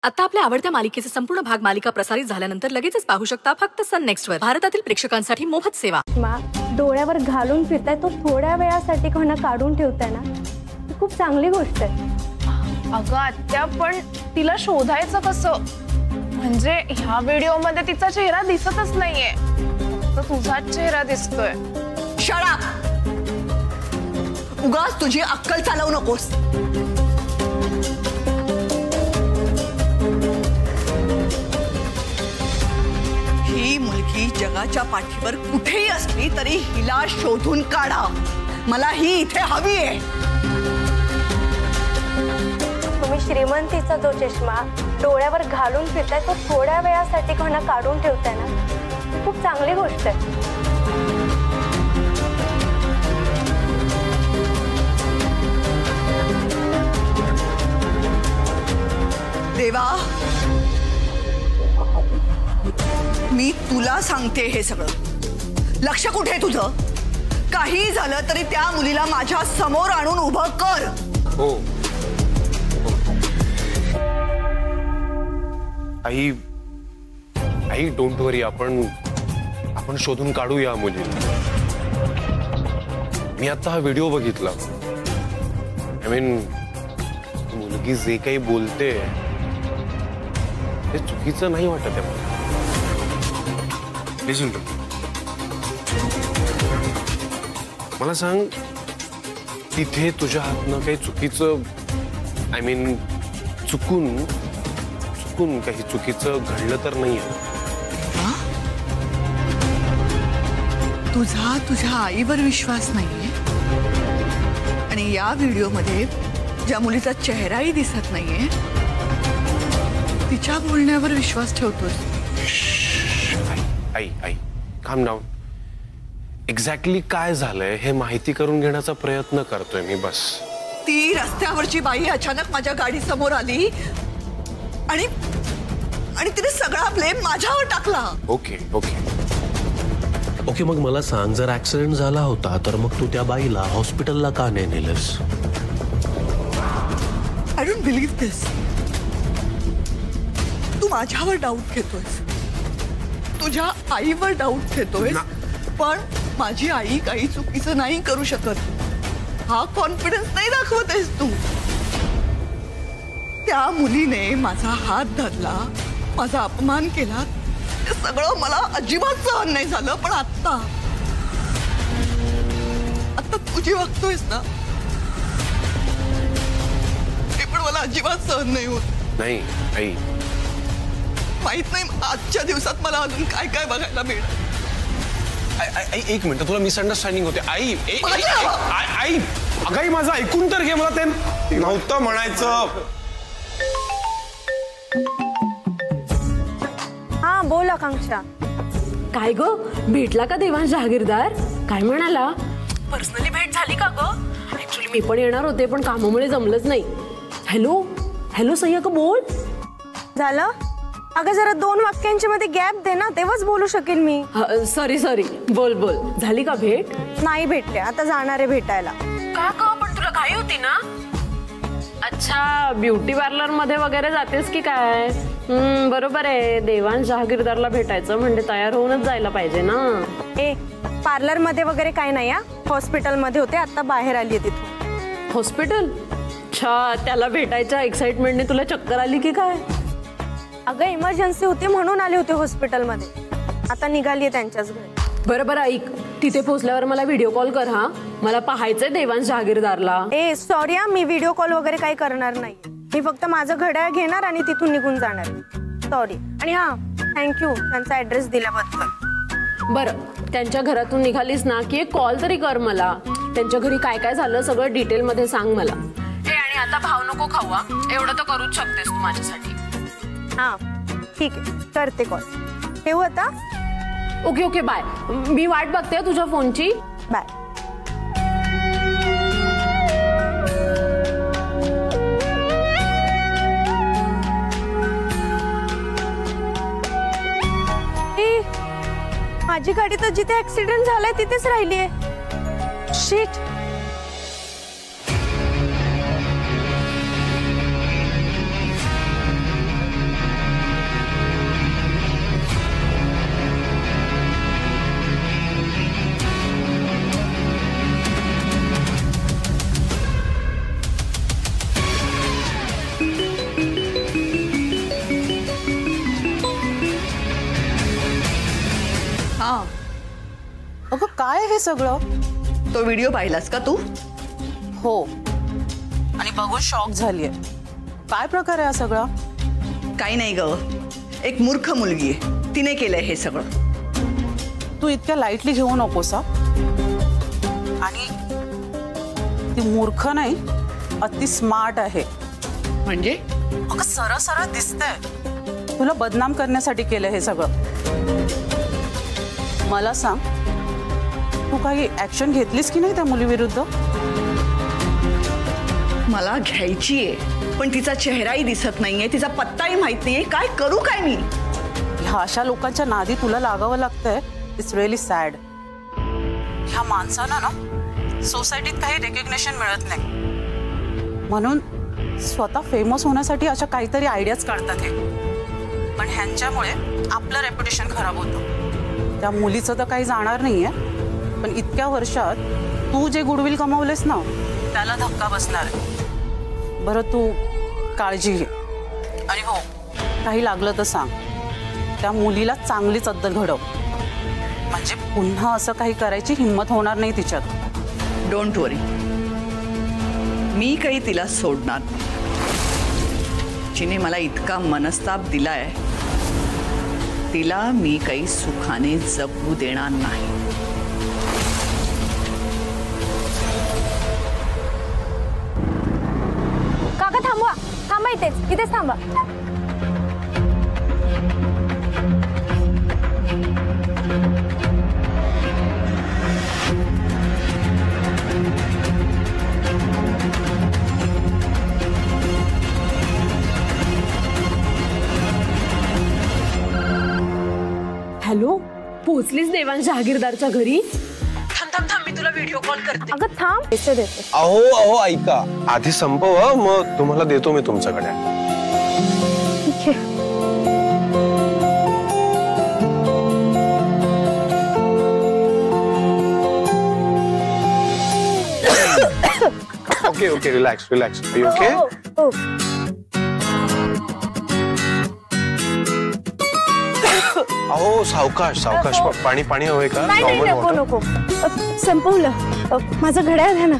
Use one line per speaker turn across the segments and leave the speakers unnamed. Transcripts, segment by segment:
आता आपल्या आवडत्या मालिकेचे संपूर्ण भाग मालिका प्रसारित झाल्यानंतर लगेचच पाहू शकता फक्त सन नेक्स्ट वर. भारतातील प्रेक्षकांसाठी मोफत सेवा.
डोळ्यावर घालून फिरताय तो थोड्या वेळासाठी कोणा काढून ठेवताय ना, ही खूप चांगली गोष्ट आहे.
अगं आत्या, पण तिला शोधायचं कसं? म्हणजे ह्या व्हिडिओ मध्ये तिचा चेहरा दिसतच नाहीये, तर तुझाच चेहरा दिसतोय.
Shut up. उगाच तुझी अक्कल चालवू नकोस. ही मुलगी जगाच्या पाठीवर कुठेही असली तरी हिला शोधून काढा. मला ही इथे हवी आहे.
तुम्ही श्रीमंतीचा जो चष्मा डोळ्यावर घालून फिरताय तो थोड्या वेळासाठी कोणा काढून ठेवताय ना, ही खूप चांगली गोष्ट आहे.
देवा, मी तुला सांगते हे सगळं. लक्ष कुठे तुझं? काही झालं तरी त्या मुलीला माझ्या समोर आणून उभं कर.
हो आई, आई डोंट वरी, आपण शोधून काढूया मुलीला. मी आता हा व्हिडिओ बघितला. आय मीन, मुलगी जे काही बोलते ते चुकीचं नाही वाटत आहे मला. लिसन टू, मला सांग, तिथे तुझ्या हातनं काही चुकीचं, आय मीन चुकून काही चुकीचं घडलं तर नाहीये?
तुझा तुझ्या आईवर विश्वास नाहीये आणि या व्हिडिओमध्ये ज्या मुलीचा चेहराही दिसत नाहीये तिच्या बोलण्यावर विश्वास ठेवतोस.
आई काम डाऊन. एक्झॅक्टली काय झालंय हे माहिती करून घेण्याचा प्रयत्न करतोय मी. बस
ती रस्त्यावरची बाई अचानक माझ्या गाडी समोर आली आणि तिने सगळा ब्लेम माझ्यावर टाकला.
ओके ओके
ओके, मग मला सांग, जर ऍक्सिडेंट झाला होता तर मग तू त्या बाईला हॉस्पिटलला का नाही नेलंस?
आय डोंट बिलीव्ह दिस. तू माझ्यावर डाऊट घेतोयस, तुझ्या आईवर डाऊट घेतोयस, पण माझी आई काही चुकीचं नाही करू शकत हा कॉन्फिडन्स नाही दाखवतेस तू. त्या मुलीने माझा हात धरला, माझा अपमान केला, ते सगळं मला अजिबात सहन नाही झालं. पण आता तू जी वागतोयस ना, ते पण मला अजिबात सहन नाही होत.
नाही आई,
माहित नाही आजच्या दिवसात मला अजून काय काय बघायला मिळणार.
एक मिनिट, तुला मिसअंडरस्टँडिंग होते. आई आई अगाई, माझं ऐकून तर घे. मला ते नव्हतं म्हणायचं.
हा बोल आकांक्षा.
काय ग, भेटला का देवांश जहागीरदार? काय म्हणाला?
पर्सनली भेट झाली का ग?
ऍक्च्युली मी पण येणार होते पण कामामुळे जमलंच नाही. हॅलो हॅलो सह्या, का बोल.
झालं? अगं जरा 2 वाक्यांच्या मध्ये गॅप दे ना, तेव्हाच बोलू शकेल मी.
सॉरी बोल बोल. झाली का भेट?
नाही भेटले, आता जाणार आहे भेटायला.
का ग, पण तुला घाई होती ना? अच्छा, ब्युटी पार्लर मध्ये वगैरे जातेस की काय? बरोबर आहे, देवांश जहागीरदारला भेटायचं म्हणजे तयार होऊनच जायला पाहिजे ना.
ए, पार्लर मध्ये वगैरे काय नाही, हॉस्पिटल मध्ये होते, आता बाहेर आली आहे तिथून.
हॉस्पिटल? अच्छा, त्याला भेटायच्या एक्साइटमेंटने तुला चक्कर आली की काय?
अगं इमर्जन्सी होती म्हणून आले होते हॉस्पिटलमध्ये, आता निघाली आहे त्यांच्याच घरी.
बरोबर, ऐक, तिथे पोहोचल्यावर मला व्हिडिओ कॉल कर. हा, मला पाहायचंय देवांश जहागीरदारला.
ए सॉरी, मी व्हिडिओ कॉल वगैरे काही करणार नाही. मी फक्त माझं घड्याळ घेणार आणि तिथून निघून जाणार. सॉरी. आणि हा, थँक्यू त्यांचा ऍड्रेस दिल्याबद्दल.
बरं, त्यांच्या घरातून निघालीस ना की एक कॉल तरी कर मला. त्यांच्या घरी काय काय झालं सगळं डिटेल मध्ये सांग मला.
हे, आणि आता भाव नको खावा, एवढं तर करूच शकतेस तू माझ्यासाठी.
हा ठीक आहे, करते कॉल. ठेवू आता?
Okay okay, bye. मी वाट बघते तुझ्या फोनची.
बाय. माझी गाडी तर जिथे ऍक्सिडेंट झालाय तिथेच राहिलीये. शिट.
हे सगळं?
तो व्हिडिओ पाहिलास का तू?
हो, आणि बघून शॉक झालीये. काय प्रकार आहे हा सगळा?
काही नाही ग, एक मूर्ख मुलगी आहे, तिने केलंय हे सगळं.
तू इतक्या लाईटली घेऊ नकोस. आणि ती मूर्ख नाही, अति स्मार्ट आहे.
म्हणजे
अगं सरळ सरळ दिसतंय तुला बदनाम करण्यासाठी केलं हे सगळं. मला सांग, तू काही ऍक्शन घेतलीस की नाही त्या मुलीविरुद्ध?
मला घ्यायची आहे, पण तिचा चेहराही दिसत नाहीये, तिचा पत्ताही माहित नाहीये. काय करू काय मी?
ह्या अशा लोकांच्या नादी तुला लागावं लागतंय. It's really sad. ह्या माणसांना ना सोसायटीत काही रेकग्नेशन मिळत नाही, म्हणून स्वतः फेमस होण्यासाठी अशा काहीतरी आयडियाज काढतात हे. पण ह्यांच्यामुळे आपलं रेप्युटेशन खराब होतं. त्या मुलीचं तर काही जाणार नाहीये, पण इतक्या वर्षात तू जे गुडविल कमावलेस ना त्याला धक्का बसणार आहे. बरं, तू काळजी घे. आणि हो, काही लागलं तर सांग. त्या मुलीला चांगलीच अद्दल घडव, म्हणजे पुन्हा असं काही करायची हिंमत होणार नाही तिच्यात.
डोंट वरी, मी काही तिला सोडणार नाही. जिने मला इतका मनस्ताप दिलाय, तिला मी काही सुखाने जगू देणार नाही.
काका थांबवा, थांबा इथेच थांबा.
हॅलो, पोहोचलीस देवांश जहागीरदारच्या घरी?
थांब मी तुला व्हिडिओ कॉल करते.
अगं थांब, पैसे देते.
अहो ऐका, आधी संपवा, मग तुम्हाला देतो मी तुमच्याकडे.
ठीक आहे.
Okay, relax. Are you okay?
हो.
अहो सावकाश. पाणी हवंय का?
नाही, नको. संपवलं. माझं घड्याळ घ्या ना.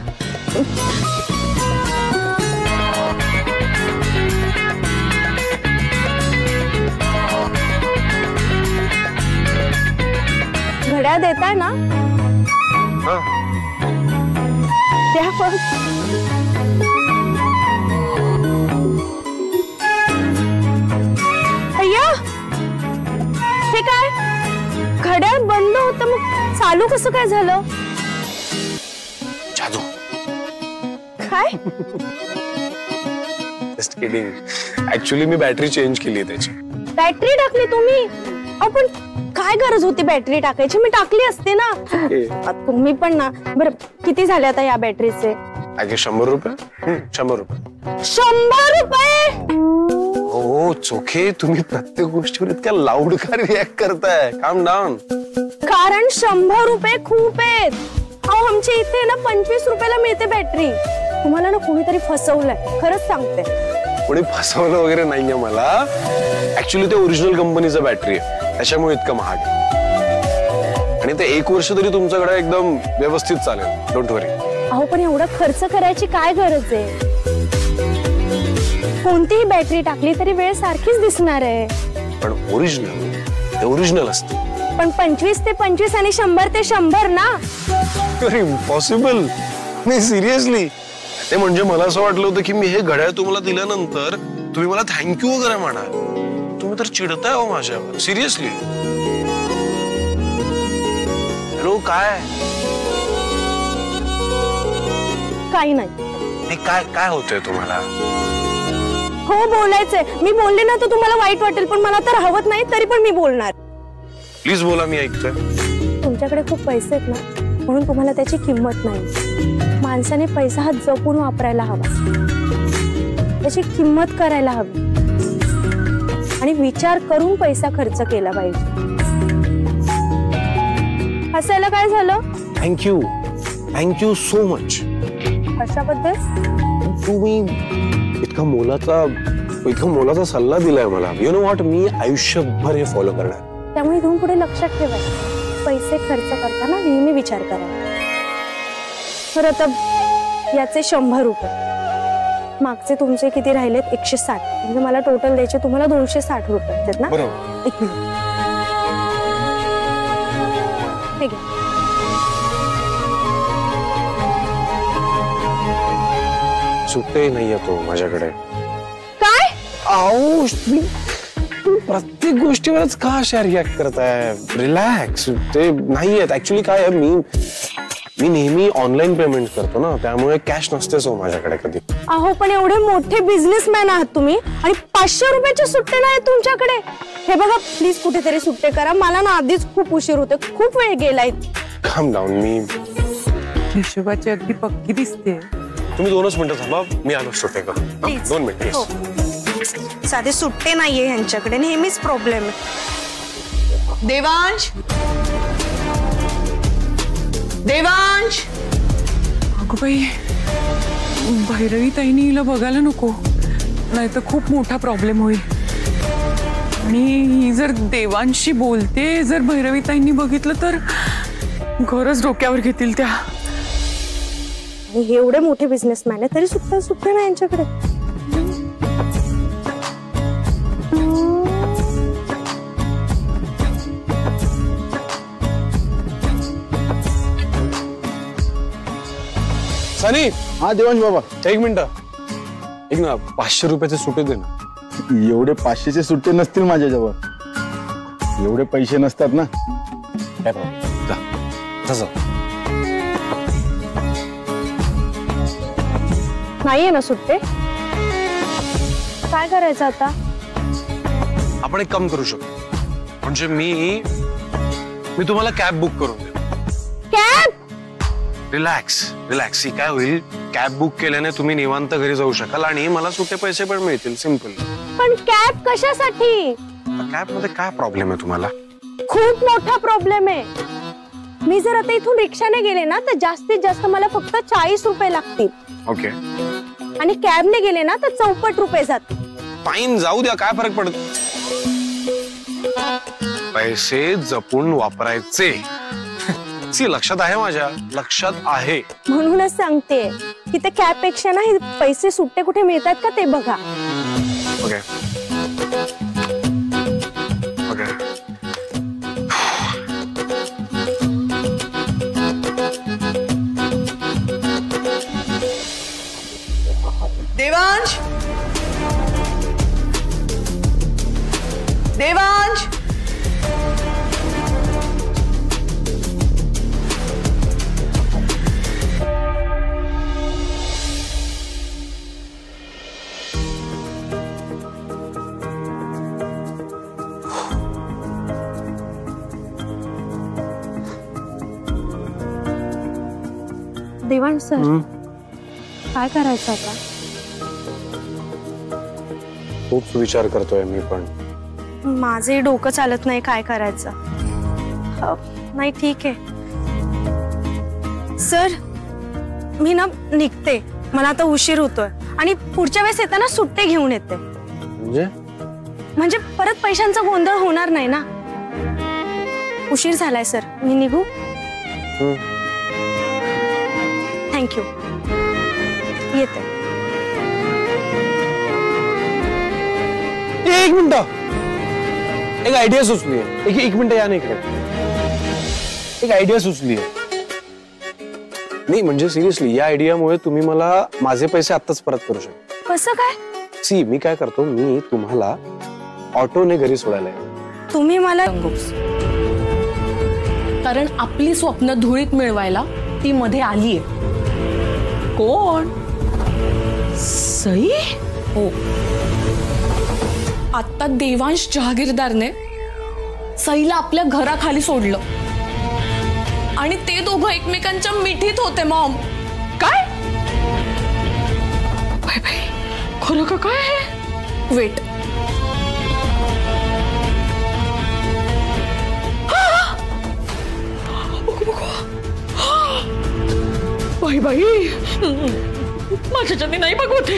घड्याळ देताय ना? द्या पण. अय्या, हे काय? घड्याळ बंद होतं, मग चालू कसं काय झालं?
जादू.
काय?
Just kidding. ऍक्च्युअली मी बॅटरी चेंज केली त्याची.
बॅटरी टाकली तुम्ही? आपण काय गरज होती बॅटरी टाकायची? मी टाकली असते ना. तुम्ही पण ना. बरं, किती झाले आता या बॅटरीचे?
अगे 100 रुपये. 100 रुपये.
100 रुपये?
हो चोखे, तुम्ही प्रत्येक गोष्टीवर इतक्या लाऊड का रिॲक्ट करताय? काम डाऊन.
कारण 100 रुपये खूप आहेत. अहो, आमच्या इथे ना 25 रुपयाला मिळते बॅटरी. तुम्हाला ना कोणीतरी फसवलंय, खरंच सांगते.
कोणी फसवलं वगैरे नाहीये मला. ऍक्च्युली ते ओरिजिनल कंपनीचं बॅटरी आहे, त्याच्यामुळे इतकं महाग. आणि ते 1 वर्ष तरी तुमच्याकडे एकदम व्यवस्थित चालेल. डोंट वरी.
अहो, पण एवढा खर्च करायची काय गरज आहे? कोणतीही बॅटरी टाकली तरी वेळ सारखीच दिसणार आहे.
पण ओरिजिनल असतं.
पण 25 ते 25 आणि 100 ते 100 ना.
इम्पॉसिबल. नाही, सिरियसली. ते म्हणजे मला असं वाटलं होतं की मी हे घड्याळ तुम्हाला दिल्यानंतर तुम्ही मला थँक्यू वगैरे म्हणाल. तुम्ही तर चिडताय हो माझ्यावर. सिरियसली. हॅलो, काय?
काही नाही.
काय होतंय तुम्हाला?
हो, बोलायचंय. मी बोलले ना तर तुम्हाला वाईट वाटेल, पण मला तर हवत नाही, तरी पण मी बोलणार.
प्लीज बोला, मी ऐकतोय.
तुमच्याकडे खूप पैसे आहेत ना, म्हणून तुम्हाला त्याची किंमत नाही. माणसाने पैसा हा जपून वापरायला हवा, त्याची किंमत करायला हवी आणि विचार करून पैसा खर्च केला पाहिजे. हसायला काय झालं?
Thank you so much.
कशाबद्दल?
तुम्ही इतका मोलाचा सल्ला दिलाय मला. यु नो व्हॉट, मी आयुष्यभर हे फॉलो करणार.
त्यामुळे इथून पुढे लक्षात ठेवायचं, पैसे खर्च करताना नेहमी विचार करा. खरं तर याचे 100 रुपये, मागचे तुमचे किती राहिलेत 160, म्हणजे मला टोटल द्यायचे तुम्हाला 260 रुपये आहेत ना.
बरोबर.
एक मिनिट, हे घ्या.
सुट्टे नाहीये तो माझ्याकडे.
काय?
आओ प्रत्येक गोष्टीवरच का अशा रिॲक्ट करताय? रिलॅक्स. ते नाहीयेत ऍक्च्युली. काय आहे, मी नेहमी ऑनलाईन पेमेंट करतो ना, त्यामुळे कॅश नसतेच हो माझ्याकडे कधी.
अहो पण एवढे मोठे बिझनेसमॅन आहात तुम्ही आणि 500 रुपयाचे सुट्टे नाही तुम्च्याकडे. हे बघा प्लीज कुठेतरी सुट्टे करा. मला ना आधीच खूप उशीर होते, खूप वेळ गेलाय.
काम डाऊन. मी
हिशोबाची अगदी पक्की दिसते.
तुम्ही 2च मिनिटं थांबा, मी आलो सुट्टे करून. 2 मिनिट.
हो. साधे सुट्टे नाहीये यांच्याकडे, नेहमीच प्रॉब्लेम आहे.
देवांश, देवांश.
अगं बाई, भैरवी ताईनी हिला बघायला नको, नाही तर खूप मोठा प्रॉब्लेम होईल. आणि ही जर देवांशी बोलते, जर भैरवी ताईंनी बघितलं तर घरच डोक्यावर घेतील त्या.
आणि हे एवढे मोठे बिझनेसमॅन आहे तरी सुट्टे नाही यांच्याकडे.
सनी.
हा देवांश बाबा.
1 मिनिट. एक ना 500 रुपयाचे सुट्टे दे ना.
एवढे 500चे सुट्टे नसतील माझ्याजवळ. एवढे पैसे नसतात ना.
काय प्रॉब्लेम. जा.
नाहीये ना सुट्टे. काय करायचं आता?
आपण एक काम करू शकतो, म्हणजे मी तुम्हाला कॅब बुक करून देतो.
कॅब?
रिलॅक्स. ही काय होईल, कॅब बुक केल्याने तुम्ही निवांत घरी जाऊ शकाल आणि मला सुट्टे पैसे पण मिळतील. सिंपल.
पण कॅब कशासाठी?
कॅब मध्ये काय प्रॉब्लेम आहे तुम्हाला?
खूप मोठा प्रॉब्लेम आहे. मी जर आता इथून रिक्षाने गेले ना तर जास्तीत जास्त मला फक्त 40 रुपये लागतील.
ओके.
आणि कॅबने गेले ना तर 64 रुपये जातील.
फाईन, जाऊ द्या, काय फरक पडतो. पैसे जपून वापरायचे. लक्षात आहे, माझ्या लक्षात आहे.
म्हणूनच सांगते की ते कॅब पेक्षा ना पैसे सुट्टे कुठे मिळतात का ते बघा.
ओके.
देवांश, देवांश.
देवांश सर, काय करायचं आता?
खूप विचार करतोय मी पण.
माझे डोकं चालत नाही काय करायचं. नाही ठीक आहे सर, मी ना निघते. मला आता उशीर होतोय आणि पुढच्या वेळेस येताना सुट्टे घेऊन येते. म्हणजे परत पैशांचा गोंधळ होणार नाही ना. उशीर झालाय सर, मी निघू. थँक्यू. येते.
1 मिनिट. एक आयडिया सुचली आहे. एक मिनिट या. नाही एक आयडिया सुचली आहे. नाही म्हणजे सिरियसली, या आयडियामुळे तुम्ही मला माझे पैसे आत्ताच परत करू शकता.
कसं काय?
सी, मी काय करतो, मी तुम्हाला ऑटोने घरी सोडायला येतो.
तुम्ही मला
कारण आपली स्वप्न धुळीत मिळवायला ती मध्ये आलीये. कोण? सई. हो, आता देवांश जहागीरदारने सईला आपल्या घराखाली सोडलं आणि ते दोघं एकमेकांच्या मिठीत होते. मॉम, काय? खरं का काय? वेट. बाई माझ्याच्याने नाही बघवते.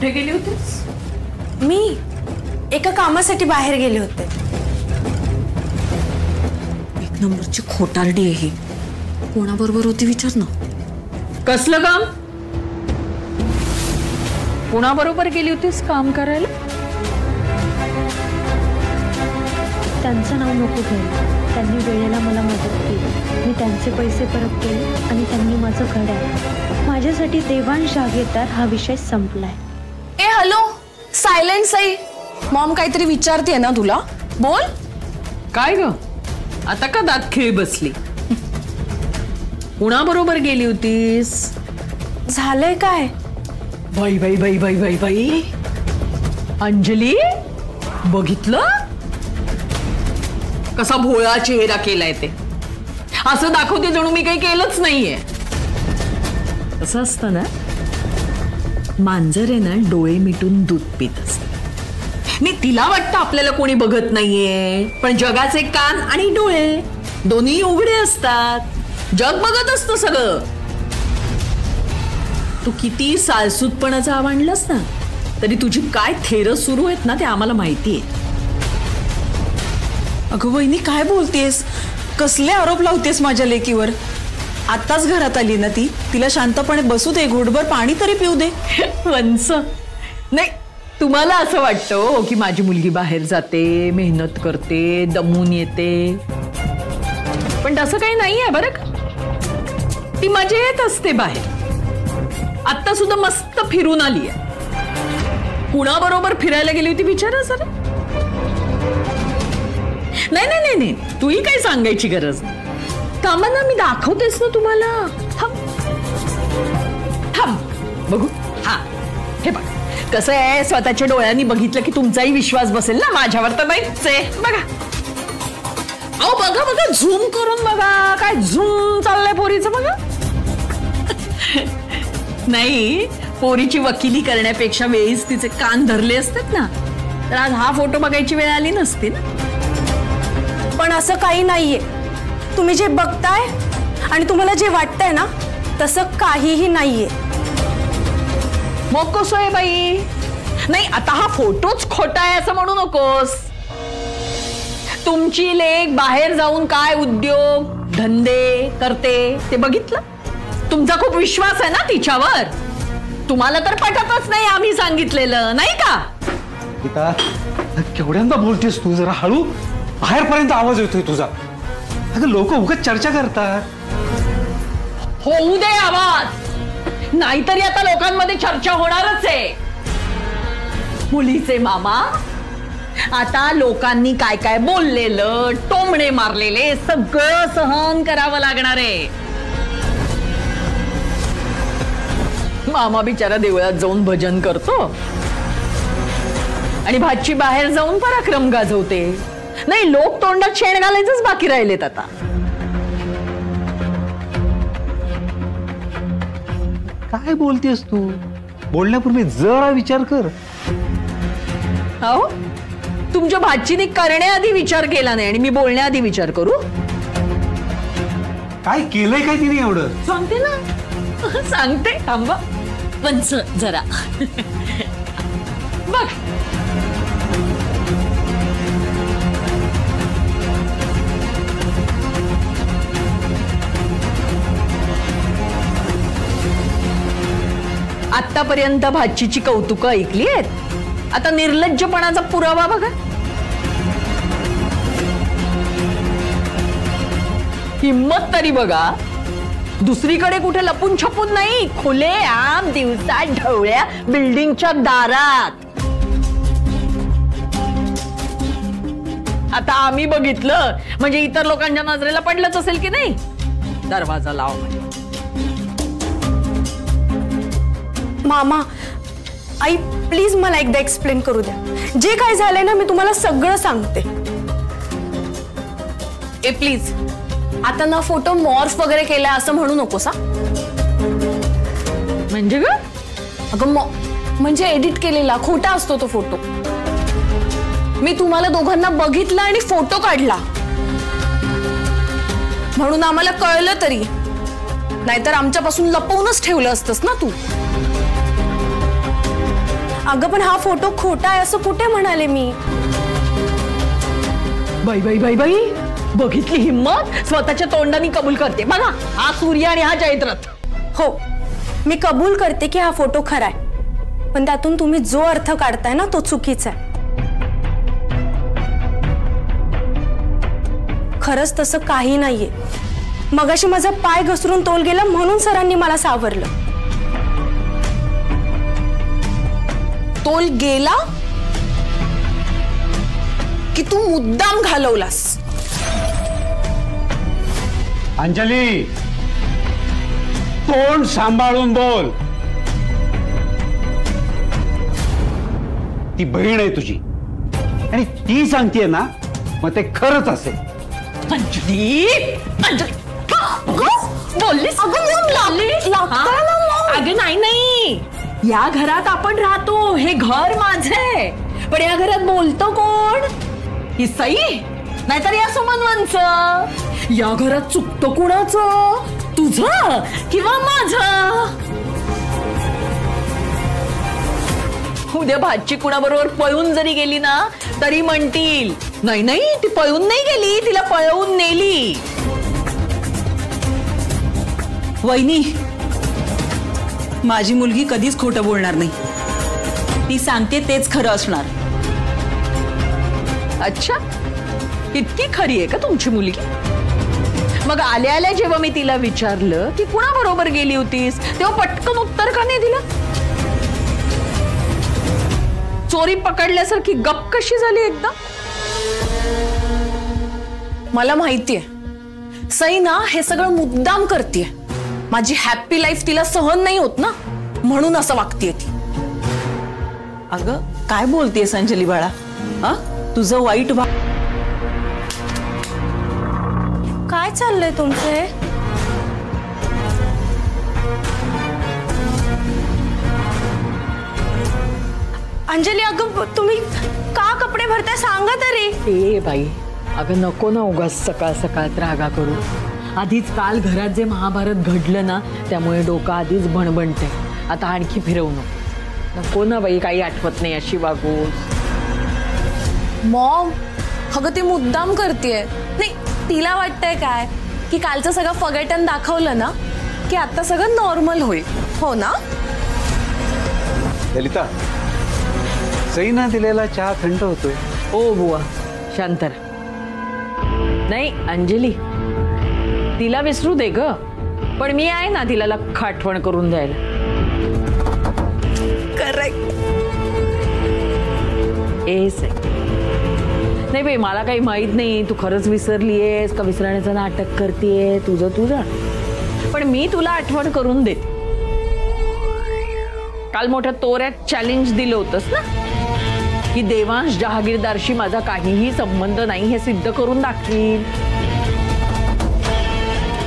कुठे गेली होतीस?
मी एका कामासाठी बाहेर गेले होते.
एक नंबरची खोटारडी आहे ही. कोणाबरोबर होती विचार ना. कसलं काम? कोणाबरोबर गेली होतीस काम करायला?
त्यांचं नाव नको घ्यायला. त्यांनी वेळेला मला मदत केली. मी त्यांचे पैसे परत केले आणि त्यांनी माझं घड्याळ. माझ्यासाठी देवांश जागीरदार हा विषय संपलाय.
ए हॅलो, सायलेंट सई. मॉम काहीतरी विचारते ना तुला, बोल.
काय ग, आता का दात खिळी बसली? कुणाबरोबर गेली होतीस?
झालंय काय?
बाई बाई बाई बाई बाई बाई, अंजली बघितलं कसा भोळा चेहरा केलाय ते. असं दाखवते जणू मी काही केलंच नाहीये. असं असतं ना, मांजर आहे ना डोळे मिटून दूध पित असत. नाही तिला वाटतं आपल्याला कोणी बघत नाहीये, पण जगाचे कान आणि डोळे दोन्ही उघडे असतात. जग बघत असतं सगळं. तू किती सालसूतपणाचं आवडलंस ना, तरी तुझी काय थेरं सुरू आहेत ना ते आम्हाला माहितीये.
अगं वहिनी काय बोलतेस? कसले आरोप लावतेस माझ्या लेकीवर? आताच घरात आली ना ती, तिला शांतपणे बसू दे, घोटभर पाणी तरी पिऊ दे.
वंस, नाही तुम्हाला असं वाटतं की माझी मुलगी बाहेर जाते, मेहनत करते, दमून येते, पण तसं काही नाहीये बरं का. ती मजेत असते बाहेर. आता सुद्धा मस्त फिरून आली आहे. कुणाबरोबर फिरायला गेली होती विचारा जरा. नाही नाही नाही नाही, तूही काही सांगायची गरज नाही. थांबा ना, मी दाखवतेस ना तुम्हाला. थांब थांब बघू. हा हे बघ, कसं आहे, स्वतःच्या डोळ्यांनी बघितलं की तुमचाही विश्वास बसेल ना. माझ्यावर तर नाहीच आहे. बघा अहो, बघा बघा, झूम करून बघा. काय झूम चाललंय पोरीचं बघा. नाही, पोरीची वकिली करण्यापेक्षा वेळीच तिचे कान धरले असतात ना, तर आज हा फोटो बघायची वेळ आली नसती ना.
पण असं काही नाहीये. तुम्ही जे बघताय आणि तुम्हाला जे वाटतंय ना, तसं काहीही नाहीये.
मग कसं आहे बाई? नाही आता हा फोटोच खोटा आहे असं म्हणू नकोस. तुमची लेक बाहेर जाऊन काय उद्योग धंदे करते ते बघितलं. तुमचा खूप विश्वास आहे ना तिच्यावर. तुम्हाला तर पटतच नाही आम्ही सांगितलेलं, नाही का?
गीता, केवढ्यांदा बोलतेस तू? जरा हळू. बाहेरपर्यंत आवाज येतोय तुझा. अगं लोक उगाच चर्चा करतात.
होऊ दे आवाज, नाहीतरी आता लोकांमध्ये चर्चा होणारच आहे. मुलीचे मामा, आता लोकांनी काय काय बोललेलं, टोमणे मारलेले सगळं सहन करावं लागणार आहे. मामा बिचारा देवळात जाऊन भजन करतो आणि भाची बाहेर जाऊन पराक्रम गाजवते. नाही, लोक तोंडात शेण घालायचंच बाकी राहिलेत आता.
काय बोलतेस तू? बोलण्यापूर्वी जरा विचार कर.
हो, तुमच्या भाचीने करण्याआधी विचार केला नाही आणि मी बोलण्याआधी विचार करू?
काय केलंय काय तिने एवढं?
सांगते ना, सांगते. थांबा पंच जरा बघ. आतापर्यंत भाचीची कौतुकं ऐकली आहेत, आता निर्लज्जपणाचा पुरावा बघा. हिम्मत तरी बघा. दुसरीकडे कुठे लपून छपून नाही, खुले आम दिवसा ढवळ्या बिल्डिंगच्या दारात. आता आम्ही बघितलं म्हणजे इतर लोकांच्या नजरेला पडलंच असेल की नाही. दरवाजा लाव.
मामा, आई प्लीज मला एकदा एक्सप्लेन करू द्या. जे काय झालंय ना, मी तुम्हाला सगळं सांगते.
ए प्लीज, आता ना फोटो मॉर्फ वगैरे केलाय असं म्हणू नकोस.
म्हणजे ग?
अगं म्हणजे एडिट केलेला खोटा असतो तो फोटो. मी तुम्हाला दोघांना बघितलं आणि फोटो काढला म्हणून आम्हाला कळलं तरी, नाहीतर आमच्यापासून लपवूनच ठेवलं असतंस ना तू.
अगं पण हा फोटो खोटा आहे असं कुठे म्हणाले मी?
बाई बाई बाई बाई, बघितली हिम्मत, स्वतःच्या तोंडाने कबूल करते. बघा, हा सूर्य आणि हा जयद्रथ.
हो, मी कबूल करते की हा फोटो खरा आहे, पण त्यातून तुम्ही जो अर्थ काढताय ना तो चुकीचा आहे. खरंच तसं काही नाहीये. मगाशी माझा पाय घसरून तोल गेला म्हणून सरांनी मला सावरलं.
तोल गेला की तू मुद्दाम घालवलास?
अंजली, तोंड सांभाळून बोल. ती बहीण आहे तुझी आणि ती सांगतेय ना, मग ते खरंच असेल.
अंजली, अंजली बोललीस? अगं नाही नाही, या घरात आपण राहतो, हे घर माझे, पण या घरात बोलतो कोण? ही सई नाहीतर या सुमनवांचं. या घरात चुकतो कुणाचं, तुझं किंवा माझं? उद्या भाची कुणाबरोबर पळून जरी गेली ना तरी म्हणतील, नाही नाही ती पळून नाही गेली, तिला पळवून नेली.
वहिनी, माझी मुलगी कधीच खोटं बोलणार नाही. ती सांगते तेच खरं असणार.
अच्छा, इतकी खरी आहे का तुमची मुलगी? मग आल्या आल्या जेव्हा मी तिला विचारलं की कुणाबरोबर गेली होतीस, तेव्हा पटकन उत्तर का नाही दिलं? चोरी पकडल्यासारखी गप कशी झाली एकदा?
मला माहितीये सई ना हे सगळं मुद्दाम करतेय. माझी हॅप्पी लाईफ तिला सहन नाही होत ना, म्हणून असं वागतेय ती.
अगं काय बोलतेस अंजली बाळा? हा, तुझं वाईट
काय चाललंय तुमचे? अंजली, अगं तुम्ही का कपडे भरताय सांगा तरी.
ए बाई, अगं नको ना उगाच सकाळ सकाळ रागा करू. आधीच काल घरात जे महाभारत घडलं ना, त्यामुळे डोकं आधीच भणभणते. आता आणखी फिरवू नको ना बाई, काही आठवत नाही अशी वागू.
मॉम, अगं ती मुद्दाम करतेय. नाही, तिला वाटतंय काय की कालचं सगळं फगेटन दाखवलं ना की आता सगळं नॉर्मल होईल. हो ना
ललिता, सईना दिलेला चहा थंड होतोय.
ओ बुवा, शांत रहा. नाही अंजली, तिला विसरू दे ग, पण मी आहे ना तिला लख आठवण करून द्यायला.
करेक्ट.
नाही बाई, मला काही माहित नाही तू खरंच विसरलीयस का विसरण्याचं नाटक करतेय. तुझं पण मी तुला आठवण करून देते. काल मोठ्या तोऱ्यात चॅलेंज दिलं होतंस ना की देवांश जहागीरदारशी माझा काहीही संबंध नाही हे सिद्ध करून दाखवील,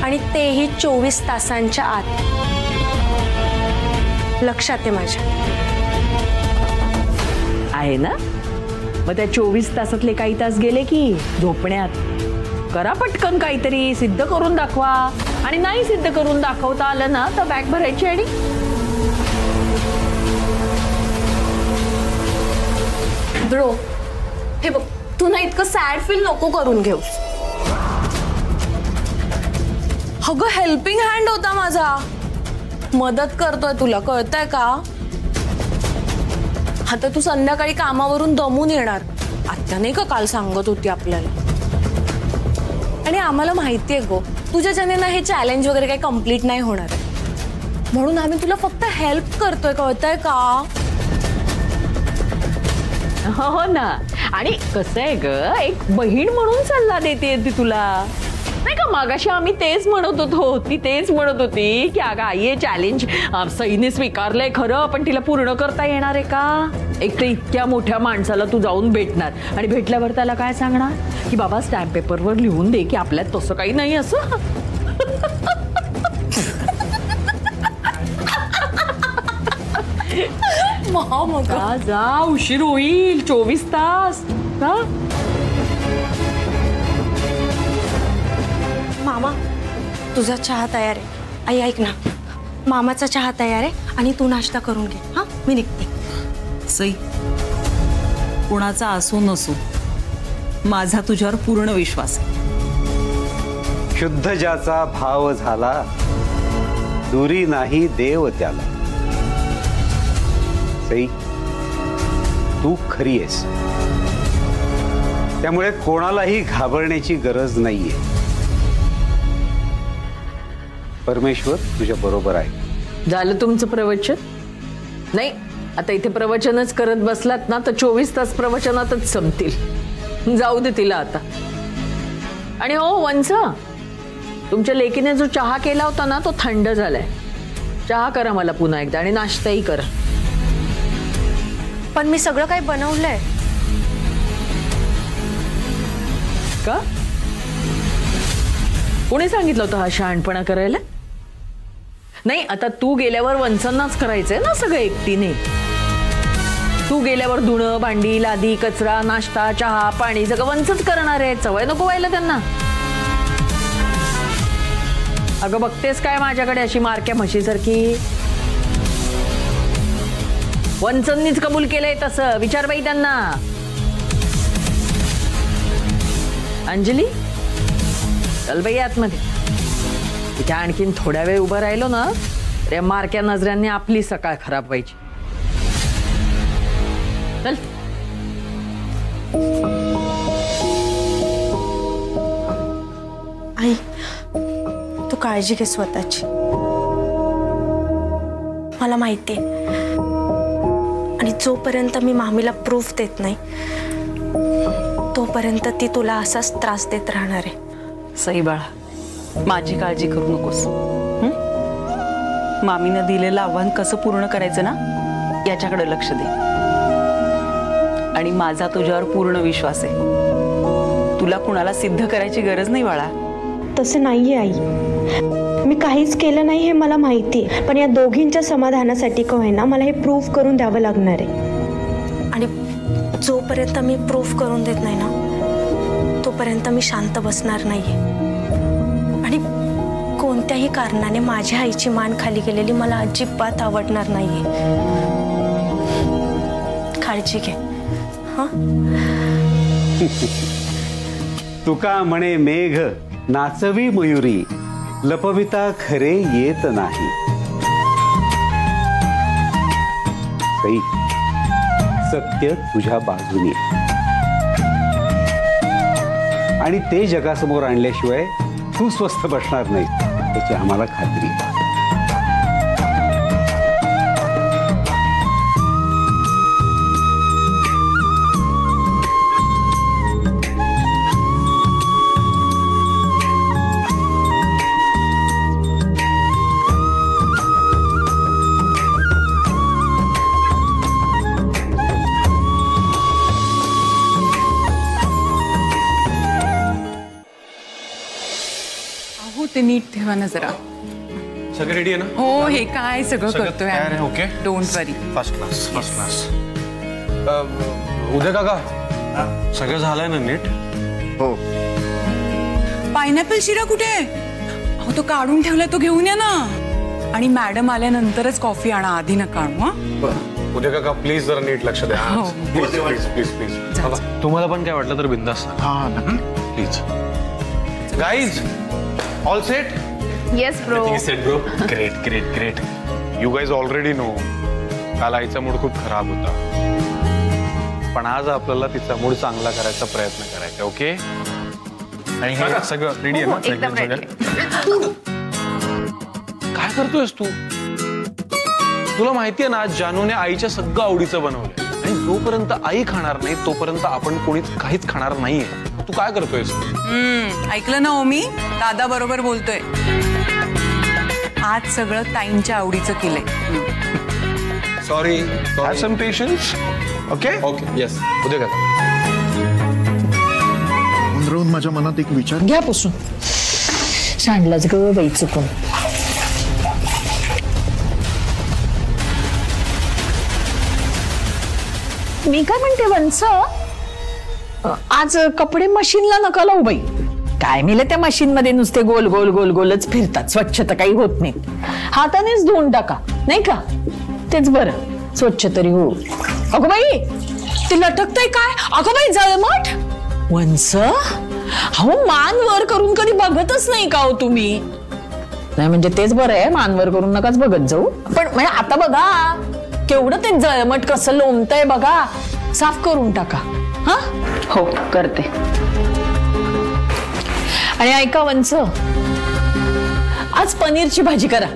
आणि तेही 24 तासांच्या आत. लक्षात आहे माझ्या.
आहे ना? मग त्या 24 तासातले काही तास गेले की झोपण्यात. करा पटकन काहीतरी, सिद्ध करून दाखवा. आणि नाही सिद्ध करून दाखवता आलं ना तर बॅग भरायची आणि
ब्रो, हे बघ, तू ना इतकं सॅड फील नको करून घेऊ. अगं हेल्पिंग हँड होता माझा, मदत करतोय तुला, कळतंय का? आता तू संध्याकाळी कामावरून दमून येणार. आत्या नाही का काल सांगत होती आपल्याला. आणि आम्हाला माहितीये गो, तुझ्याच्याने ना हे चॅलेंज वगैरे काही कम्प्लीट नाही होणार, म्हणून आम्ही तुला फक्त हेल्प करतोय, कळतंय का?
हो ना. आणि कसं आहे ग, एक बहीण म्हणून सल्ला देते ती तुला, नाही का? मागाशी आम्ही तेच म्हणत होतो, ती तेच म्हणत होती की अगं आई हे चॅलेंज सईने स्वीकारलंय खरं, पण तिला पूर्ण करता येणार आहे का? एक तर इतक्या मोठ्या माणसाला तू जाऊन भेटणार आणि भेटल्यावर त्याला काय सांगणार की बाबा स्टॅम्प पेपरवर लिहून दे की आपल्यात तसं काही नाही असं. का जा, उशीर होईल. 24 तास का?
मामा, तुझा चहा तयार आहे. आई ऐक ना, मामाचा चहा तयार आहे आणि तू नाश्ता करून घे. हा, मी निघते.
सई, कुणाचा असो नसो, माझा तुझ्यावर पूर्ण विश्वास आहे.
शुद्ध ज्याचा भाव झाला, दुरी नाही देव त्याला. सई, तू खरी आहेस, त्यामुळे कोणालाही घाबरण्याची गरज नाहीये. परमेश्वर तुझ्या बरोबर आहे.
झालं तुमचं प्रवचन? नाही, आता इथे प्रवचनच करत बसलात ना तर 24 तास प्रवचनातच संपतील. जाऊ दे तिला आता. आणि हो वंस, तुमच्या लेकीने जो चहा केला होता ना तो थंड झालाय. चहा करा मला पुन्हा एकदा आणि नाश्ताही करा.
पण मी सगळं काही बनवलंय.
का? कोणी सांगितलं होतं हा शहाणपणा करायला? नाही, आता तू गेल्यावर वंचांनाच करायचंय ना सगळं एकटीने. तू गेल्यावर धुणं, भांडी, लादी, कचरा, नाश्ता, चहा, पाणी सगळं वंचच करणार आहे. सवय नको व्हायला त्यांना. अगं बघतेस काय माझ्याकडे अशी मारक्या म्हशीसारखी? वंचनीच कबूल केलंय तसं. विचार बाई त्यांना. अंजली, चल बाई आतमध्ये. तिथे आणखीन थोड्या वेळ उभं राहिलो ना तर या मारक्या नजऱ्यांनी आपली सकाळ खराब व्हायची. चल.
आई, तू काळजी घे स्वतःची. मला माहिती आहे, आणि जोपर्यंत मी मामीला प्रूफ देत नाही तोपर्यंत ती तुला असाच त्रास देत राहणार आहे.
सई बाळा, माझी काळजी करू नकोस. मामीनं दिलेलं आव्हान कसं पूर्ण करायचं ना याच्याकडे लक्ष दे. आणि माझा तुझ्यावर पूर्ण विश्वास आहे. तुला कुणाला सिद्ध करायची गरज नाही बाळा.
तसं नाहीये आई, मी काहीच केलं नाही हे मला माहिती आहे. पण या दोघींच्या समाधानासाठी का होईना मला हे प्रूफ करून द्यावं लागणार आहे. आणि जोपर्यंत मी प्रूफ करून देत नाही ना तोपर्यंत मी शांत बसणार नाहीये. आणि कोणत्याही कारणाने माझ्या आईची मान खाली गेलेली मला अजिबात आवडणार नाहीये. काळजी घे. हा.
तुका म्हणे मेघ नाचवी मयुरी, लपविता खरे येत नाही. सई, सत्य तुझ्या बाजूने आणि ते जगासमोर आणल्याशिवाय तू स्वस्थ बसणार नाही याची आम्हाला खात्री आहे.
ते नीट ठेवा ना जरा.
सगळं रेडी आहे ना?
हो, हे काय सगळं करतोय.
Okay,
don't worry.
First class, first class. उद्या काका, सगळं झालंय ना नीट?
हो.
पायनॅपल शिरा कुठे आहे? अहो, तो काढून ठेवलाय, तो घेऊन या ना. आणि मॅडम आल्यानंतरच कॉफी आणा, आधी नका आणू. हा,
उद्या काका प्लीज जरा नीट लक्ष द्या.
हो.
Please please please please. तुम्हाला पण काय वाटलं तर बिंदास.
हा,
please. Guys, all set?
Yes bro.
Set bro. Great great great. You guys already know काल आईचा मूड खूप खराब होता, पण आज आपल्याला तिचा मूड चांगला करायचा प्रयत्न करायचा. ओके? आणि हे सगळं रेडी आहे ना?
एकदम रेडी.
काय करतोयस तू? तुला माहितीये ना जानूने आईच्या सगळं आवडीचं बनवलंय, आणि जोपर्यंत आई खाणार नाही तोपर्यंत आपण कोणीच काहीच खाणार नाहीये. तू काय करतोयस?
ऐकलं ना ओमी, दादा बरोबर बोलतोय. आज सगळं ताईंच्या आवडीचं केलंय.
Sorry, have some patience. Okay okay. Yes. उद्या काय
राहून माझ्या मनात एक विचार.
घ्या पुसून. सांडलाच ग बाई चुकून. मी काय म्हणते वंस, आज कपडे मशीनला नका लावू बाई. काय मिळेल त्या मशीन मध्ये नुसते गोल गोल गोल गोलच फिरतात, स्वच्छता काही होत नाही. हातानेच धुवून टाका, नाही का? तेच बरं, स्वच्छ तरी हो. अगं बाई ते लटकतंय काय? अगं बाई जळमट वंस, अहो मान वर करून कधी बघतच नाही का हो तुम्ही? नाही म्हणजे तेच बरं आहे, मान वर करून नकाच बघत जाऊ. पण म्हणजे आता बघा केवढं ते जळमट कसं लोंबतंय बघा, साफ करून टाका. हा
हो करते.
आणि ऐका वंस, आज पनीरची भाजी करा.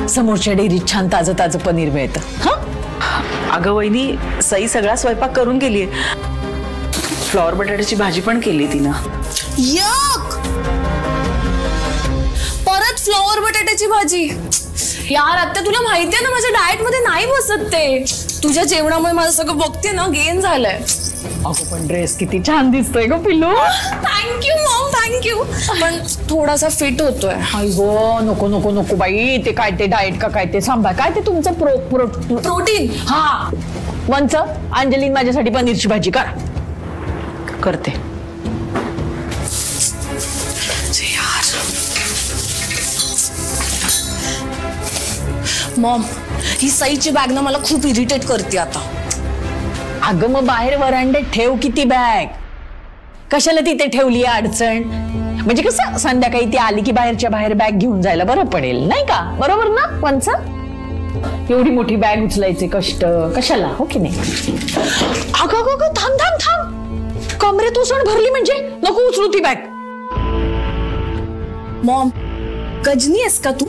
समोरच्या डेअरीत छान ताजं ताजं पनीर मिळतं. हा
अगं वहिनी, सई सगळा स्वयंपाक करून गेलीये. फ्लॉवर बटाट्याची भाजी पण केली तिनं.
यक, परत फ्लॉवर बटाट्याची भाजी. यार आत्या तुला माहितीये ना माझ्या डाएट मध्ये नाही बसत ते. तुझ्या जेवणामुळे माझं सगळं बघते ना गेन झालंय.
अगं पण ड्रेस किती छान दिसतोय ग पिल्लू.
Thank you Maugham, thank you. पण थोडासा फिट होतोय.
आई गो नको नको नको बाई, ते काय ते डाएट का काय ते सांभाळ. काय ते तुमचं
प्रोटीन.
हा वंच, अंजलीन माझ्यासाठी पनीरची भाजी करा.
करते.
मॉम, ही सईची बॅग ना मला खूप इरिटेट करते आता.
अगं मग बाहेर वरांड्यात ठेव किती बॅग. कशाला तिथे ठेवली अडचण? म्हणजे कसं संध्याकाळी ती आली की बाहेरच्या बाहेर बॅग घेऊन जायला बरं पडेल नाही का? बरोबर ना वंच? एवढी मोठी बॅग उचलायचे कष्ट कशाला, हो की नाही? अगं अगं थांब थांब थांब, कमरेत उसण भरली म्हणजे नको उचलू ती बॅग.
मॉम, गजनी आहेस का तू?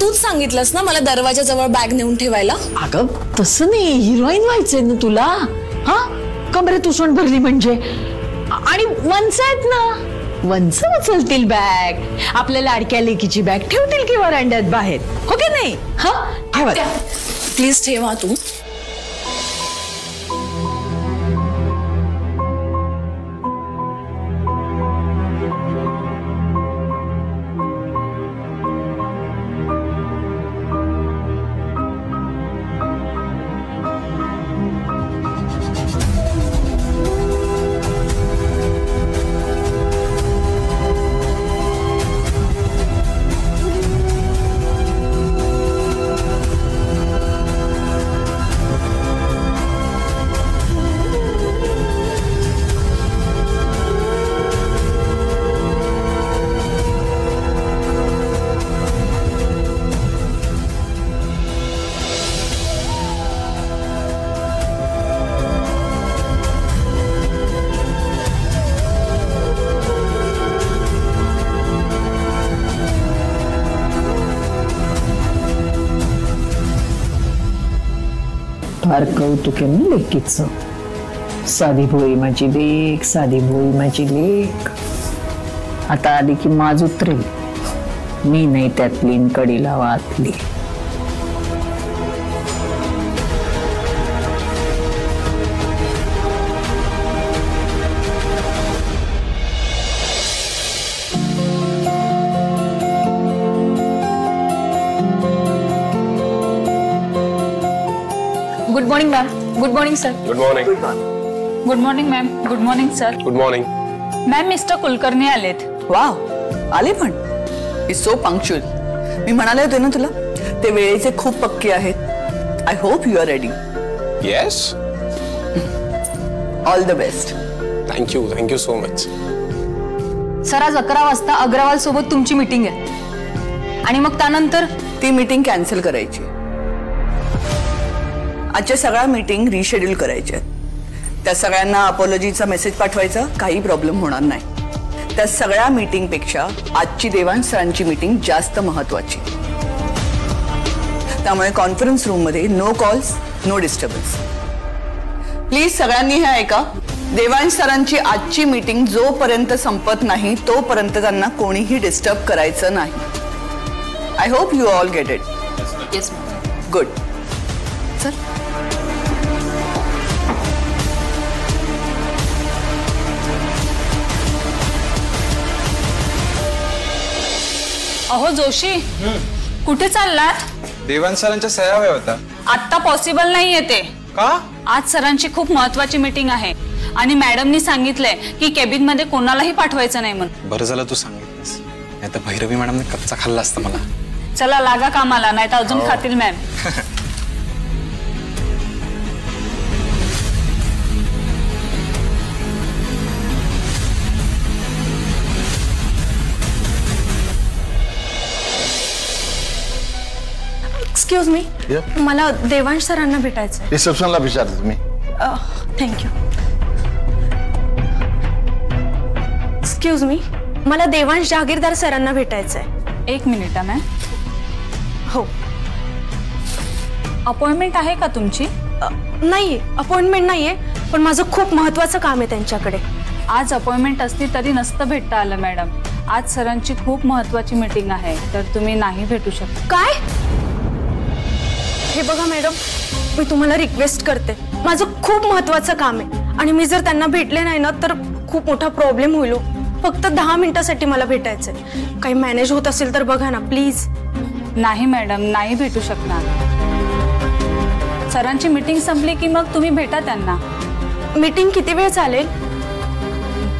तूच सांगितलंस ना मला दरवाजाजवळ बॅग नेऊन ठेवायला.
अगं तसं नाही, हिरोईन व्हायचंय ना तुला. हा कमरेत उसण भरली म्हणजे. आणि वंच आहेत ना, वंच उचलतील बॅग. आपल्या लाडक्या लेकीची बॅग ठेवतील की वरांड्यात बाहेर, हो की नाही? हा ठेवा
प्लीज, ठेवा तू.
फार कौतुक आहे ना लेकीचं. साधी भोळी माझी लेक, साधी भोळी माझी लेक. आता आली की माज उतरेल, मी नाही त्यातली कडीला वाचली.
Good morning ma'am. Good morning sir.
Good morning.
Good morning ma'am. Good morning sir.
Good morning.
Ma'am mister Kulkarni आलेत.
वाव, आले पण. Is so punctual. मी म्हणाले होते ना तुला, ते वेळेचे खूप पक्के आहेत. I hope you are ready.
Yes.
All the best.
Thank you so much.
Sir आज 11 वाजता अग्रवाल सोबत तुमची मीटिंग आहे आणि मग त्यानंतर
ती मीटिंग कॅन्सल करायची. आजच्या सगळ्या मीटिंग रिशेड्यूल करायच्या. त्या सगळ्यांना अपॉलॉजीचा मेसेज पाठवायचा, काही प्रॉब्लेम होणार नाही. त्या सगळ्या मीटिंग पेक्षा आजची देवांश सरांची मीटिंग जास्त महत्वाची. त्यामुळे कॉन्फरन्स रूम मध्ये no calls, no disturbance. Please सगळ्यांनी हे ऐका. देवांश सरांची आजची मीटिंग जोपर्यंत संपत नाही तोपर्यंत त्यांना कोणीही डिस्टर्ब करायचं नाही. I hope you all get it.
Yes.
Good. Sir,
अहो जोशी, कुठे चाललात?
देवांश सरांच्या सह्या हव्या होता.
आत्ता पॉसिबल नाही येते.
का?
आज सरांची खूप महत्वाची मीटिंग आहे आणि मॅडमनी सांगितलंय की केबिन मध्ये कोणालाही पाठवायचं नाही म्हणून.
बरं झालं तू सांगितलंस, नाही तर भैरवी मॅडमने कच्चा खाल्ला असता मला.
चला लागा कामाला, नाही तर अजून खातील मॅम.
एक्सक्यूज मी, मला देवांश सरांना भेटायचं.
रिसेप्शनला विचारते मी.
थँक्यू. एक्सक्यूज मी, मला देवांश जहागीरदार सरांना भेटायचं आहे.
1 मिनिट मॅम.
हो.
अपॉइंटमेंट आहे का तुमची?
नाही, अपॉइंटमेंट नाहीये, पण माझं खूप महत्वाचं काम आहे त्यांच्याकडे.
आज अपॉइंटमेंट असती तरी नसतं भेटता आलं मॅडम. आज सरांची खूप महत्वाची मीटिंग आहे, तर तुम्ही नाही भेटू शकता.
काय? हे बघा मॅडम, मी तुम्हाला रिक्वेस्ट करते, माझं खूप महत्वाचं काम आहे आणि मी जर त्यांना भेटले नाही ना तर खूप मोठा प्रॉब्लेम होईल. फक्त 10 मिनिटासाठी मला भेटायचंय. काही मॅनेज होत असेल तर बघा ना प्लीज.
नाही मॅडम, नाही भेटू शकणार. सरांची मीटिंग संपली की मग तुम्ही भेटा त्यांना.
मीटिंग किती वेळ चालेल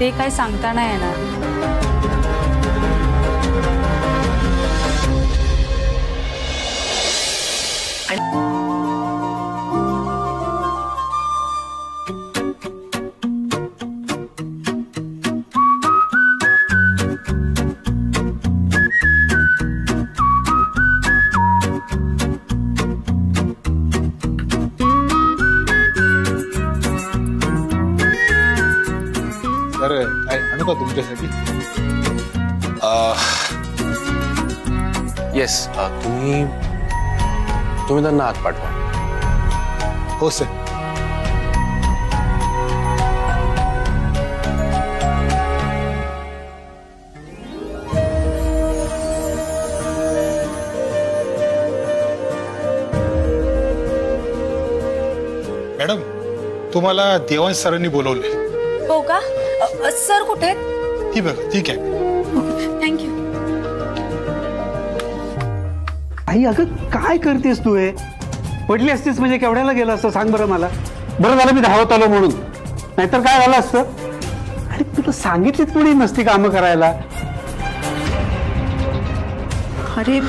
ते काय सांगता नाही येणार.
काय आणू का तुमच्यासाठी?
येस, तुम्ही त्यांना आत पाठवा.
हो सर. मॅडम, तुम्हाला देवांश सरांनी बोलवले.
हो का? सर कुठे आहेत?
ती बघा. ठीक आहे.
थँक्यू.
आई, अगं काय करतेस तू? हे पडली असतीस म्हणजे केवढ्याला गेलं असतं सांग बरं मला. बरं झालं मी धावत आलो म्हणून, नाहीतर काय झालं असतं? अरे तुला सांगितलीच कोणी नसती कामं करायला.
अरे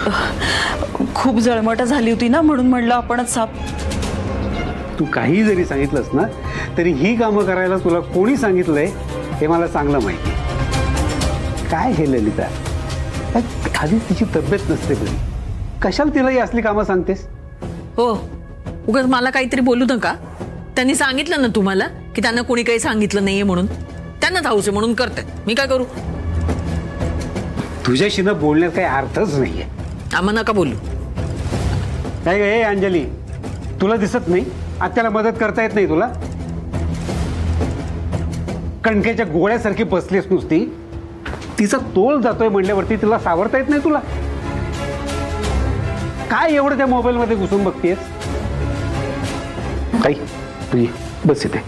खूप जळमट झाली होती ना, म्हणून म्हणलं आपणच साप.
तू काही जरी सांगितलंस ना तरी ही कामं करायला तुला कोणी सांगितलंय हे मला चांगलं माहिती. काय हे ललिता, आधीच तिची तब्येत नसते बरी, कशाला तिला ही असली कामं सांगतेस?
हो, उगाच मला काहीतरी बोलू नका. त्यांनी सांगितलं ना तुम्हाला की त्यांना कोणी काही सांगितलं नाहीये म्हणून. त्यांना धावसे म्हणून करते, मी काय करू?
तुझ्याशी ना बोलण्यात काही अर्थच नाहीये.
आम्हा नका बोलू.
काय ग हे अंजली, तुला दिसत नाही? आत्याला मदत करता येत नाही तुला? कणकेच्या गोळ्यासारखी बसलीस नुसती. तिचा तोल जातोय म्हणल्यावरती तिला सावरता येत नाही तुला? काय एवढं त्या मोबाईल मध्ये घुसून बघतेस? काही तुझी बस इथे,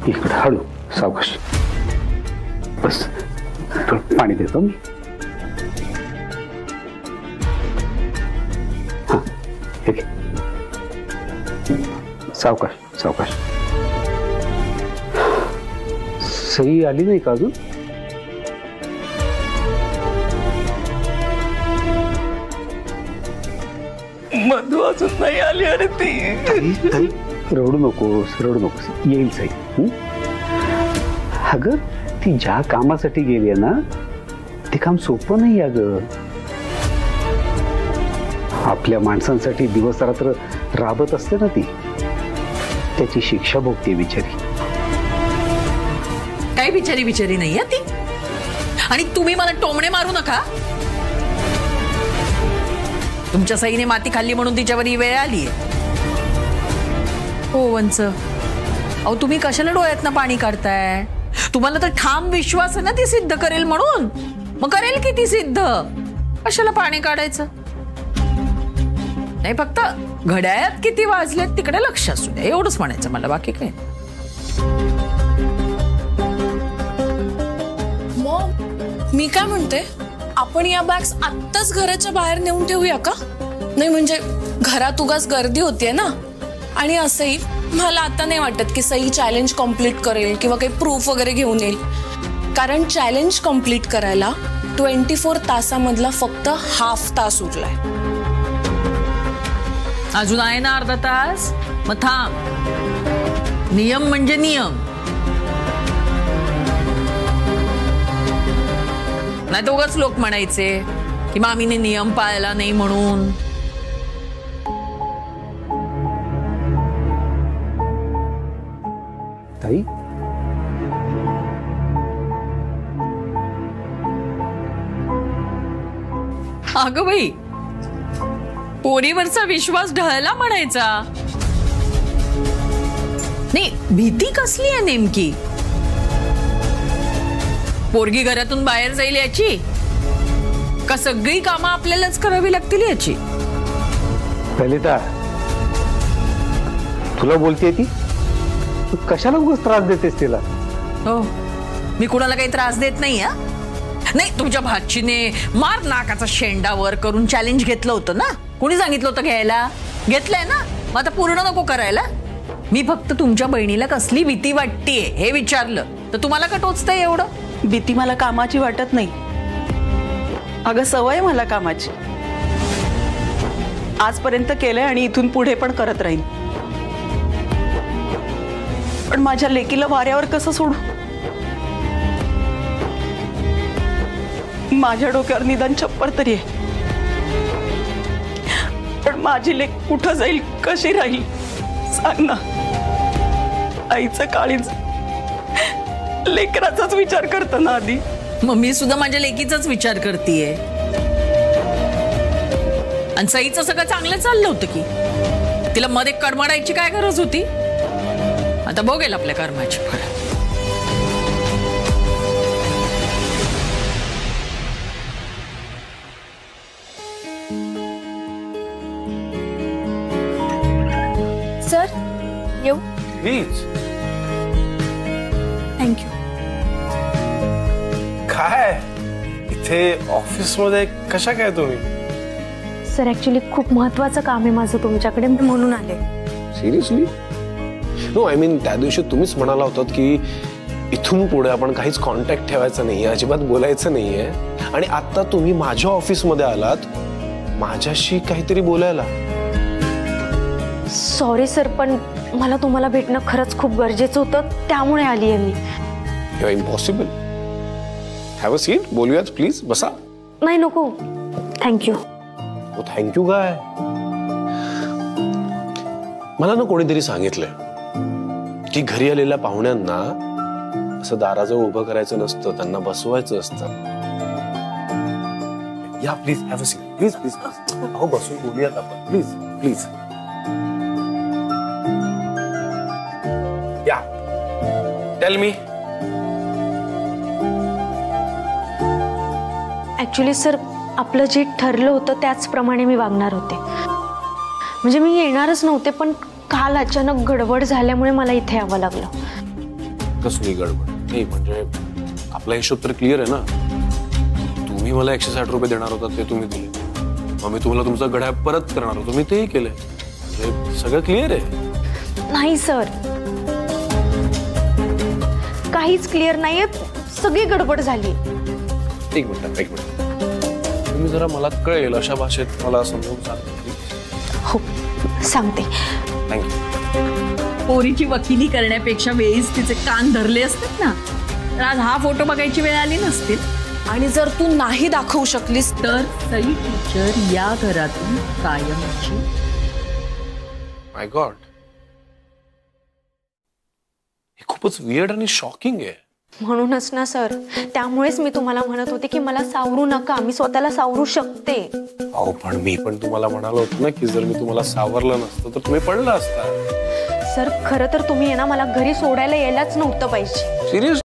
इकडे हळू सावकाश बस. पाणी देतो मी. हा, हे घे. सावकाश सावकाश. सही आली नाही का अजून?
मधू अजून नाही आली. अरे ती
रडू नकोस, रडू नकोस, येईल सही. अगं ती ज्या कामासाठी गेली आहे ना ते काम सोपं नाही. अगं आपल्या माणसांसाठी दिवस रात्र राबत असते ना ती, त्याची शिक्षा भोगते बिचारी.
काही बिचारी नाहीये ती. आणि तुम्ही मला टोमणे मारू नका. तुमच्या सईने माती खाल्ली म्हणून तिच्यावर ही वेळ आली. हो वंच, अहो तुम्ही कशाला डोळ्यातनं पाणी काढताय? तुम्हाला तर ठाम विश्वास आहे ना ती सिद्ध करेल म्हणून. मग करेल की ती सिद्ध, कशाला पाणी काढायचं? नाही, फक्त घड्याळात किती वाजलेत तिकडे लक्ष असू द्या, एवढंच म्हणायचं मला, बाकी काय.
मी काय म्हणते, आपण या बॅग्स आत्ताच घराच्या बाहेर नेऊन ठेवूया का? नाही म्हणजे घरात उगाच गर्दी होतीये ना. आणि असंही मला आता नाही वाटत की सई चॅलेंज कम्प्लीट करेल किंवा काही प्रूफ वगैरे घेऊन येईल. कारण चॅलेंज कम्प्लीट करायला 24 तासामधला फक्त हाफ तास उरलाय.
अजून आहे ना अर्धा तास. मग थांब. नियम म्हणजे नियम, नाही तर उगाच लोक म्हणायचे की मामीने नियम पाळला नाही म्हणून.
ताई?
अगं बाई, पोरीवरचा विश्वास ढळला म्हणायचा. नाही, भीती कसली आहे नेमकी? पोरगी घरातून बाहेर जाईल याची, का सगळी कामं आपल्यालाच करावी लागतील याची?
ललिता, तुला बोलतेय ती, तू कशाला उगाच त्रास देतेस तिला?
हो, मी कुणाला काही त्रास देत नाही. नाही, तुमच्या भाचीने मार नाकाचा शेंडावर करून चॅलेंज घेतलं होतं ना. कुणी सांगितलं होतं घ्यायला? घेतलंय ना, मग आता पूर्ण नको करायला. मी फक्त तुमच्या बहिणीला कसली भीती वाटतेय हे विचारलं, तर तुम्हाला का टोचतंय एवढं?
भीती मला कामाची वाटत नाही अगं, सवय मला कामाची. आजपर्यंत केलंय आणि इथून पुढे पण करत राहीन. पण माझ्या लेकीला वाऱ्यावर कसं सोडू? माझ्या डोक्यावर निदान छप्पर तरी आहे, पण माझी लेक कुठं जाईल, कशी राहील सांग ना. आईचं काळीज लेकराचाच विचार करतो ना आधी.
मग मी सुद्धा माझ्या लेकीचाच विचार करतेय. आणि सईचं सगळं चांगलं चाललं होतं की, तिला मध्ये कडमडायची काय गरज होती? आता बघेल आपल्या कर्माची फळ.
सर, येऊ?
प्लीज.
थँक्यू.
काय इथे ऑफिस मध्ये कशा काय तुम्ही?
सर, ऍक्च्युली खूप महत्वाचं काम आहे माझं तुमच्याकडे, मी म्हणून आले.
सिरियसली? नो, आय मीन त्या दिवशी तुम्हीच म्हणाला होतात की इथून पुढे आपण काहीच कॉन्टॅक्ट ठेवायचा नाहीये, अजिबात बोलायचं नाहीये. आणि आता तुम्ही माझ्या ऑफिसमध्ये आलात माझ्याशी काहीतरी बोलायला.
सॉरी सर, पण मला तुम्हाला भेटणं खरंच खूप गरजेचं होतं, त्यामुळे आली आहे मी.
You are impossible. Have a seat, बोलूयात प्लीज, बसा.
नाही, नको, थँक्यू.
थँक्यू काय? मला ना कोणीतरी सांगितलंय की घरी आलेल्या पाहुण्यांना असं दाराजवळ उभं करायचं नसतं, त्यांना बसवायचं असतं. या please, have a seat, please please. अहो बसून बोलूयात आपण, प्लीज प्लीज. या, टेल मी.
ऍक्च्युली सर, आपलं जे ठरलं होतं त्याचप्रमाणे मी वागणार होते. म्हणजे मी येणारच नव्हते, पण काल अचानक गडबड झाल्यामुळे मला इथे यावं लागलं.
कसली गडबड? नाही म्हणजे आपला हिशोब तर क्लिअर आहे ना. तुम्ही मला 160 रुपये देणार होता, ते तुम्ही दिले. मग मी तुम्हाला तुमचा घड्याळ परत करणार होतो, मी तेही केलंय. म्हणजे सगळं क्लिअर आहे.
नाही सर, काहीच क्लिअर नाहीये, सगळी गडबड झाली.
एक मिनिट, एक मिनिट. तुम्ही जरा मला कळेल अशा भाषेत मला समजावून सांगा.
हो, सांगते.
थँक्यू.
पोरीची वकिली करण्यापेक्षा वेळीच तिचे कान धरले असतात ना, तर आज हा फोटो बघायची वेळ आली नसतील.
आणि जर तू नाही दाखवू शकलीस
तर सई टीचर या घरातून कायमची.
माय गॉड, हे खूपच वियर्ड आणि शॉकिंग आहे.
म्हणूनच ना सर, त्यामुळेच मी तुम्हाला म्हणत होते की मला सावरू नका, मी स्वतःला सावरू शकते.
अहो पण मी पण तुम्हाला म्हणालो होतो ना की जर मी तुम्हाला सावरलं नसतं तर तुम्ही पडला असता.
सर, खरं तर तुम्ही आहे ना मला घरी सोडायला यायलाच नव्हतं पाहिजे.
सिरियस?